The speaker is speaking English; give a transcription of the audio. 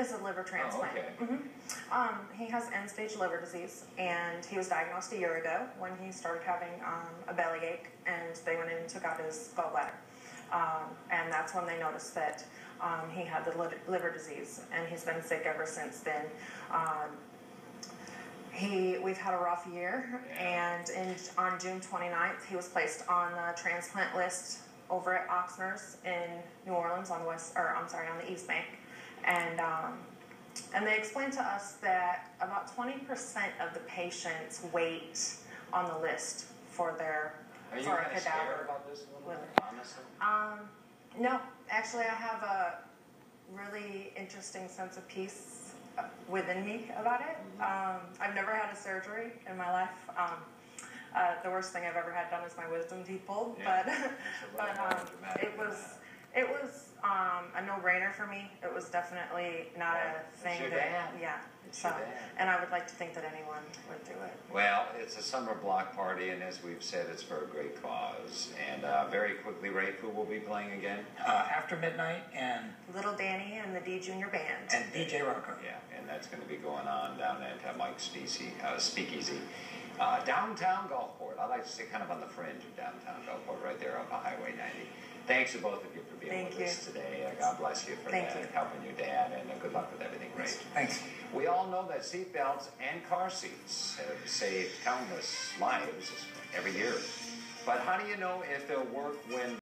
has a liver transplant. Oh, okay. He has end-stage liver disease, and he was diagnosed a year ago when he started having a bellyache, and they went in and took out his gallbladder. And that's when they noticed that he had the liver disease, and he's been sick ever since then. We've had a rough year, and on June 29th, he was placed on the transplant list over at Oxnard's in New Orleans on the East Bank, and they explained to us that about 20% of the patients wait on the list for Are you for a kind of cadaver. scared about this a little bit, honestly? No, actually, I have a really interesting sense of peace within me about it. I've never had a surgery in my life. The worst thing I've ever had done is my wisdom teeth pulled, but it was a no-brainer for me. It was definitely not a thing and I would like to think that anyone would do it. Well, it's a summer block party, and as we've said, it's for a great cause. And very quickly, Ray, who will be playing again? After Midnight and Little Danny and the D Junior Band. And DJ Rocco. Yeah, and that's going to be going on down at Mike's Speakeasy. Downtown Gulfport. I like to say kind of on the fringe of downtown Gulfport, right there on Highway 90. Thanks to both of you for being with us today. God bless you for helping your dad, and good luck with everything. Great. Thanks. We all know that seat belts and car seats have saved countless lives every year. But how do you know if they'll work when